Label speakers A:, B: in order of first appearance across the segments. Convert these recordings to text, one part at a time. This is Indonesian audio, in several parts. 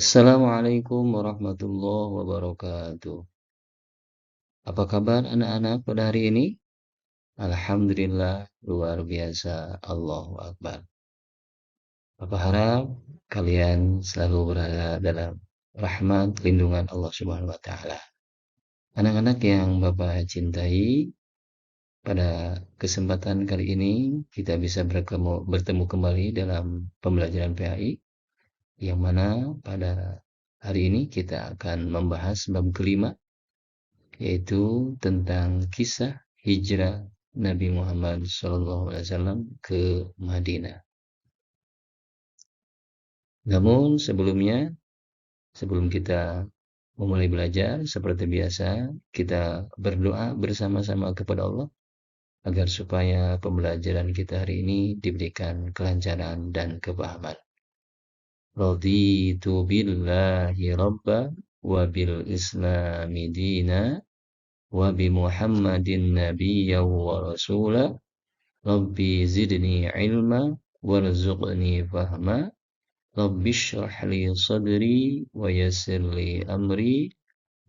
A: Assalamualaikum warahmatullahi wabarakatuh. Apa kabar anak-anak pada hari ini? Alhamdulillah, luar biasa. Allahu Akbar. Papa harap kalian selalu berada dalam rahmat lindungan Allah Subhanahu wa taala. Anak-anak yang Bapak cintai, pada kesempatan kali ini kita bisa bertemu kembali dalam pembelajaran PAI yang mana pada hari ini kita akan membahas bab kelima, yaitu tentang kisah hijrah Nabi Muhammad SAW ke Madinah. Namun sebelum kita memulai belajar, seperti biasa, kita berdoa bersama-sama kepada Allah agar supaya pembelajaran kita hari ini diberikan kelancaran dan kepahaman. Raditu billahi rabba wa bil islami dina wa bi Muhammadin nabiyya wa rasula. Rabbi zidni ilma warzuqni fahma. Rabbi shrah li sadri wa yassir li amri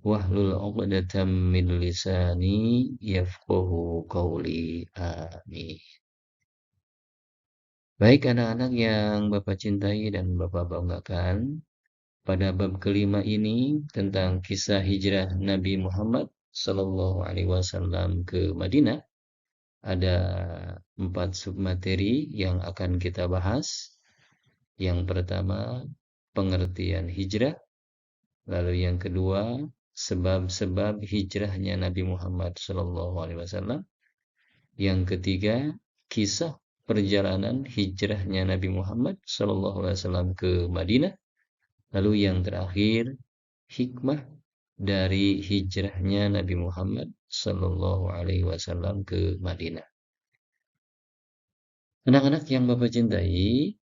A: wahlul 'uqdatam min lisani yafqahu qawli. Amin. Baik anak-anak yang Bapak cintai dan Bapak banggakan, pada bab kelima ini tentang kisah hijrah Nabi Muhammad Sallallahu Alaihi Wasallam ke Madinah, ada 4 submateri yang akan kita bahas. Yang pertama, pengertian hijrah. Lalu yang kedua, sebab-sebab hijrahnya Nabi Muhammad SAW. Yang ketiga, kisah perjalanan hijrahnya Nabi Muhammad SAW ke Madinah. Lalu yang terakhir, hikmah dari hijrahnya Nabi Muhammad SAW ke Madinah. Anak-anak yang Bapak cintai,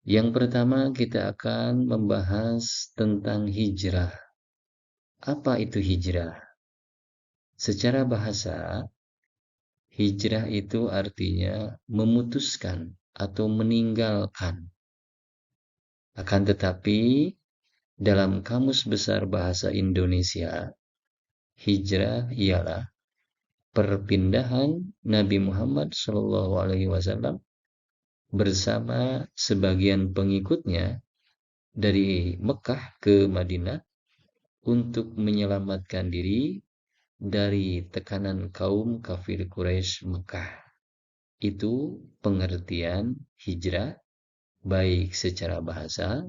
A: yang pertama kita akan membahas tentang hijrah. Apa itu hijrah? Secara bahasa, hijrah itu artinya memutuskan atau meninggalkan. Akan tetapi, dalam Kamus Besar Bahasa Indonesia, hijrah ialah perpindahan Nabi Muhammad SAW bersama sebagian pengikutnya dari Mekah ke Madinah untuk menyelamatkan diri dari tekanan kaum kafir Quraisy Mekah. Itu pengertian hijrah baik secara bahasa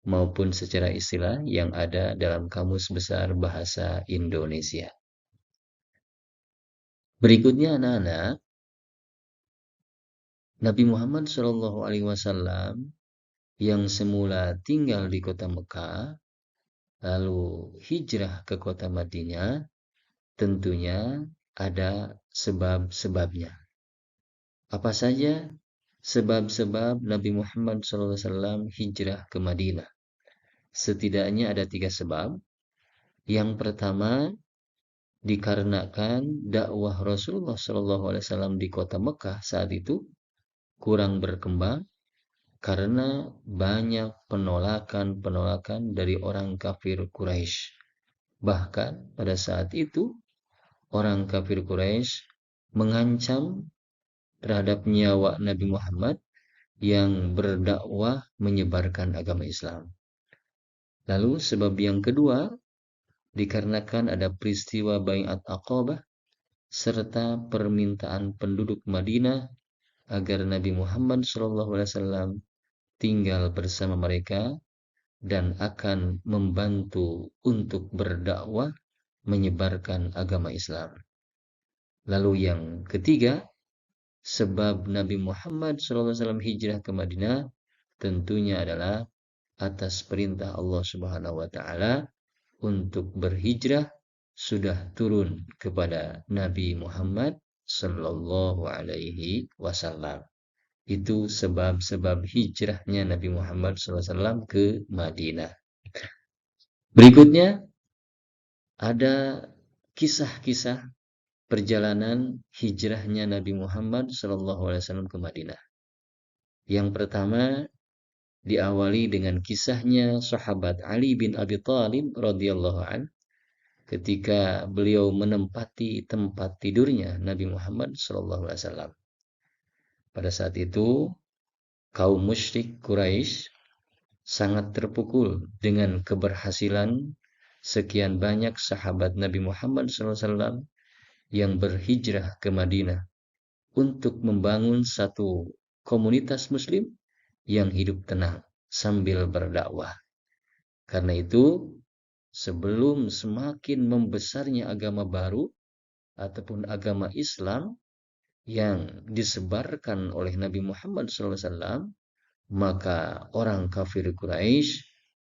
A: maupun secara istilah yang ada dalam Kamus Besar Bahasa Indonesia. Berikutnya anak-anak, Nabi Muhammad SAW yang semula tinggal di kota Mekah lalu hijrah ke kota Madinah, tentunya ada sebab-sebabnya. Apa saja sebab-sebab Nabi Muhammad SAW hijrah ke Madinah? Setidaknya ada 3 sebab. Yang pertama, dikarenakan dakwah Rasulullah SAW di kota Mekah saat itu kurang berkembang karena banyak penolakan dari orang kafir Quraisy. Bahkan pada saat itu orang kafir Quraisy mengancam terhadap nyawa Nabi Muhammad yang berdakwah menyebarkan agama Islam. Lalu sebab yang kedua, dikarenakan ada peristiwa Bai'at Aqabah serta permintaan penduduk Madinah agar Nabi Muhammad SAW tinggal bersama mereka dan akan membantu untuk berdakwah menyebarkan agama Islam. Lalu yang ketiga, sebab Nabi Muhammad SAW hijrah ke Madinah tentunya adalah atas perintah Allah Subhanahu wa taala untuk berhijrah sudah turun kepada Nabi Muhammad sallallahu alaihi wasallam. Itu sebab-sebab hijrahnya Nabi Muhammad SAW ke Madinah. Berikutnya ada kisah-kisah perjalanan hijrahnya Nabi Muhammad SAW ke Madinah. Yang pertama, diawali dengan kisahnya sahabat Ali bin Abi Thalib radhiyallahu an ketika beliau menempati tempat tidurnya Nabi Muhammad SAW. Pada saat itu, kaum musyrik Quraisy sangat terpukul dengan keberhasilan sekian banyak sahabat Nabi Muhammad SAW yang berhijrah ke Madinah untuk membangun satu komunitas muslim yang hidup tenang sambil berdakwah. Karena itu, sebelum semakin membesarnya agama baru ataupun agama Islam yang disebarkan oleh Nabi Muhammad SAW, maka orang kafir Quraisy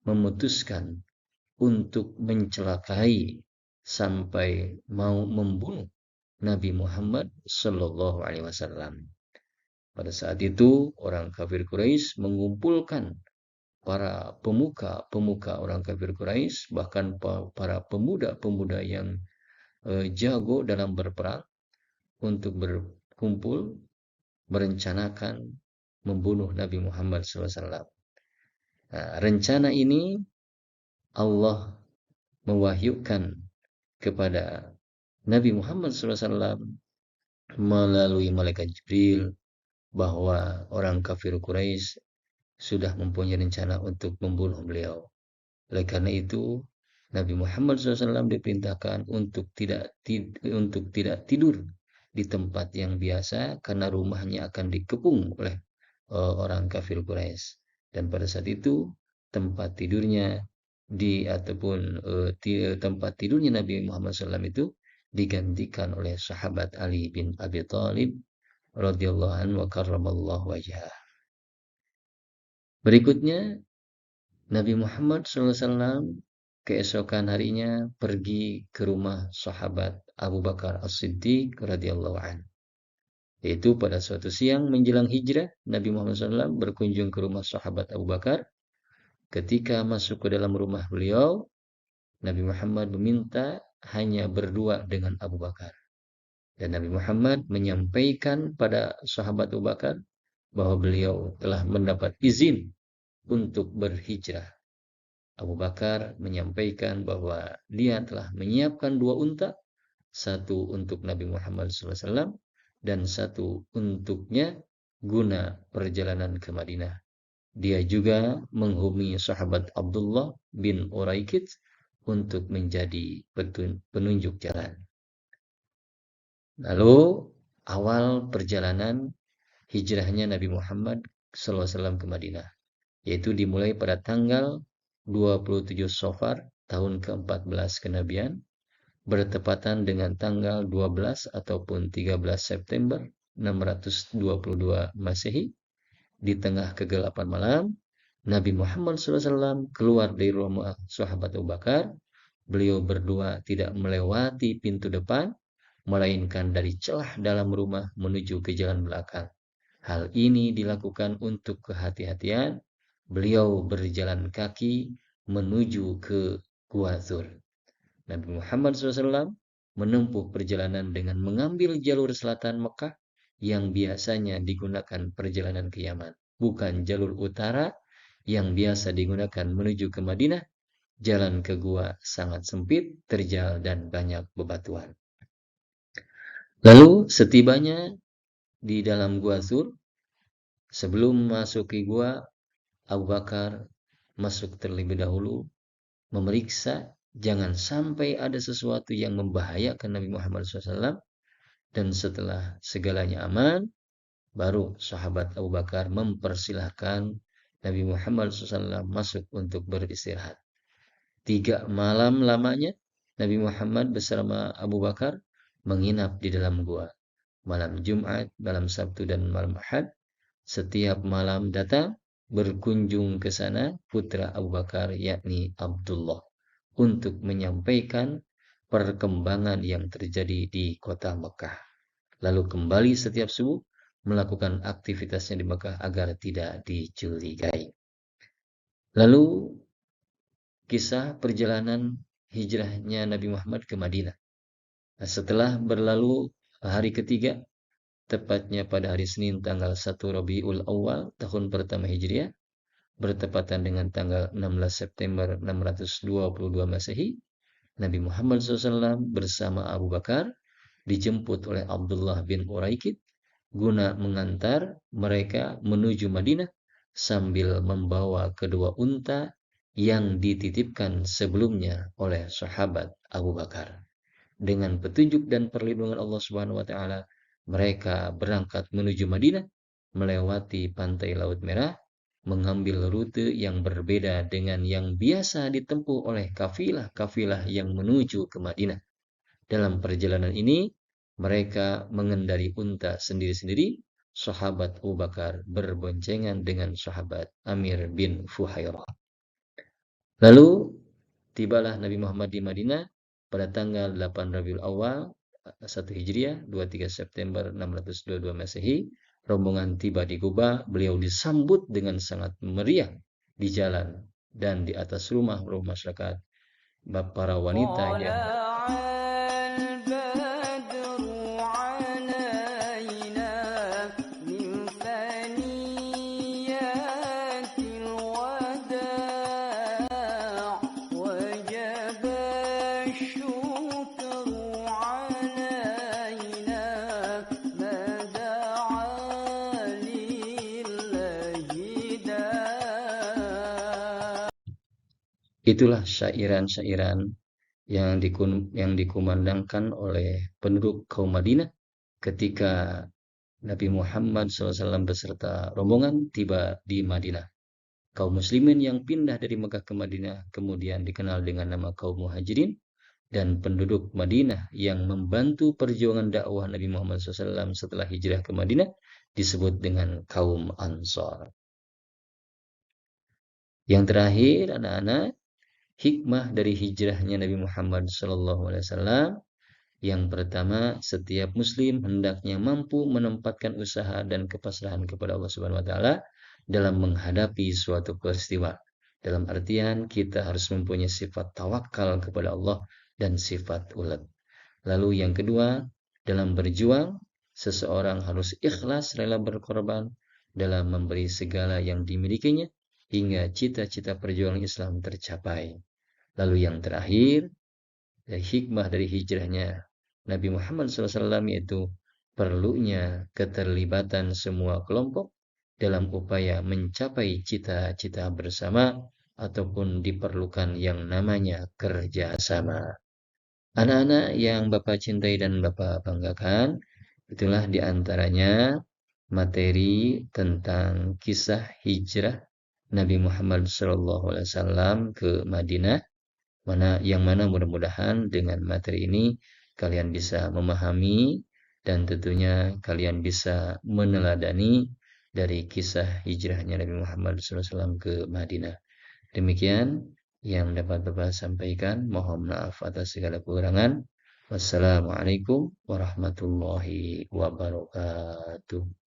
A: memutuskan untuk mencelakai sampai mau membunuh Nabi Muhammad Sallallahu Alaihi Wasallam. Pada saat itu, orang kafir Quraisy mengumpulkan para pemuka-pemuka orang kafir Quraisy, bahkan para pemuda-pemuda yang jago dalam berperang untuk berkumpul merencanakan membunuh Nabi Muhammad SAW. Nah, rencana ini Allah mewahyukan kepada Nabi Muhammad SAW melalui malaikat Jibril bahwa orang kafir Quraisy sudah mempunyai rencana untuk membunuh beliau. Oleh karena itu, Nabi Muhammad SAW diperintahkan untuk tidak tidur di tempat yang biasa karena rumahnya akan dikepung oleh orang kafir Quraisy. Dan pada saat itu tempat tidurnya tempat tidurnya Nabi Muhammad SAW itu digantikan oleh sahabat Ali bin Abi Thalib radhiyallahu anhu wa karramallahu wajhah. Berikutnya Nabi Muhammad SAW keesokan harinya pergi ke rumah sahabat Abu Bakar As-Siddiq radhiyallahu anhu. Yaitu pada suatu siang menjelang hijrah, Nabi Muhammad SAW berkunjung ke rumah sahabat Abu Bakar. Ketika masuk ke dalam rumah beliau, Nabi Muhammad meminta hanya berdua dengan Abu Bakar. Dan Nabi Muhammad menyampaikan pada sahabat Abu Bakar bahwa beliau telah mendapat izin untuk berhijrah. Abu Bakar menyampaikan bahwa dia telah menyiapkan 2 unta, satu untuk Nabi Muhammad SAW dan satu untuknya guna perjalanan ke Madinah. Dia juga menghubungi sahabat Abdullah bin Uraikid untuk menjadi penunjuk jalan. Lalu awal perjalanan hijrahnya Nabi Muhammad SAW ke Madinah, yaitu dimulai pada tanggal 27 Safar tahun ke-14 kenabian, bertepatan dengan tanggal 12 ataupun 13 September 622 Masehi. Di tengah kegelapan malam, Nabi Muhammad SAW keluar dari rumah sahabat Abu Bakar. Beliau berdua tidak melewati pintu depan, melainkan dari celah dalam rumah menuju ke jalan belakang. Hal ini dilakukan untuk kehati-hatian. Beliau berjalan kaki menuju ke Gua Dzur. Nabi Muhammad SAW menempuh perjalanan dengan mengambil jalur selatan Mekah yang biasanya digunakan perjalanan ke Yaman, bukan jalur utara yang biasa digunakan menuju ke Madinah. Jalan ke gua sangat sempit, terjal, dan banyak bebatuan. Lalu setibanya di dalam Gua Dzur, sebelum memasuki gua, Abu Bakar masuk terlebih dahulu memeriksa jangan sampai ada sesuatu yang membahayakan Nabi Muhammad SAW. Dan setelah segalanya aman, baru sahabat Abu Bakar mempersilahkan Nabi Muhammad SAW masuk untuk beristirahat. 3 malam lamanya Nabi Muhammad bersama Abu Bakar menginap di dalam gua. Malam Jumat, malam Sabtu, dan malam Ahad. Setiap malam datang berkunjung ke sana putra Abu Bakar yakni Abdullah untuk menyampaikan perkembangan yang terjadi di kota Mekah. Lalu kembali setiap subuh melakukan aktivitasnya di Mekah agar tidak dicurigai. Lalu kisah perjalanan hijrahnya Nabi Muhammad ke Madinah. Nah, setelah berlalu hari ketiga, tepatnya pada hari Senin tanggal 1 Rabiul Awal tahun pertama Hijriah, bertepatan dengan tanggal 16 September 622 Masehi, Nabi Muhammad SAW bersama Abu Bakar dijemput oleh Abdullah bin Uraikid guna mengantar mereka menuju Madinah sambil membawa kedua unta yang dititipkan sebelumnya oleh sahabat Abu Bakar. Dengan petunjuk dan perlindungan Allah Subhanahu wa taala, mereka berangkat menuju Madinah melewati pantai Laut Merah, mengambil rute yang berbeda dengan yang biasa ditempuh oleh kafilah-kafilah yang menuju ke Madinah. Dalam perjalanan ini, mereka mengendari unta sendiri-sendiri. Sahabat Abu Bakar berboncengan dengan sahabat Amir bin Fuhairah. Lalu tibalah Nabi Muhammad di Madinah pada tanggal 8 Rabiul Awal 1 Hijriah 23 September 622 Masehi. Rombongan tiba di Kuba, beliau disambut dengan sangat meriah di jalan dan di atas rumah-rumah masyarakat. Para wanita yang itulah syairan-syairan yang dikumandangkan oleh penduduk kaum Madinah ketika Nabi Muhammad SAW beserta rombongan tiba di Madinah. Kaum muslimin yang pindah dari Mekah ke Madinah kemudian dikenal dengan nama kaum muhajirin, dan penduduk Madinah yang membantu perjuangan dakwah Nabi Muhammad SAW setelah hijrah ke Madinah disebut dengan kaum Ansar. Yang terakhir, anak-anak, hikmah dari hijrahnya Nabi Muhammad SAW. Yang pertama, setiap muslim hendaknya mampu menempatkan usaha dan kepasrahan kepada Allah Subhanahu wa taala dalam menghadapi suatu peristiwa. Dalam artian kita harus mempunyai sifat tawakal kepada Allah dan sifat ulet. Lalu yang kedua, dalam berjuang seseorang harus ikhlas rela berkorban dalam memberi segala yang dimilikinya hingga cita-cita perjuangan Islam tercapai. Lalu yang terakhir, hikmah dari hijrahnya Nabi Muhammad SAW yaitu perlunya keterlibatan semua kelompok dalam upaya mencapai cita-cita bersama ataupun diperlukan yang namanya kerjasama. Anak-anak yang Bapak cintai dan Bapak banggakan, itulah diantaranya materi tentang kisah hijrah Nabi Muhammad SAW ke Madinah, yang mana mudah-mudahan dengan materi ini kalian bisa memahami dan tentunya kalian bisa meneladani dari kisah hijrahnya Nabi Muhammad SAW ke Madinah. Demikian yang dapat Bapak sampaikan. Mohon maaf atas segala kekurangan. Wassalamualaikum warahmatullahi wabarakatuh.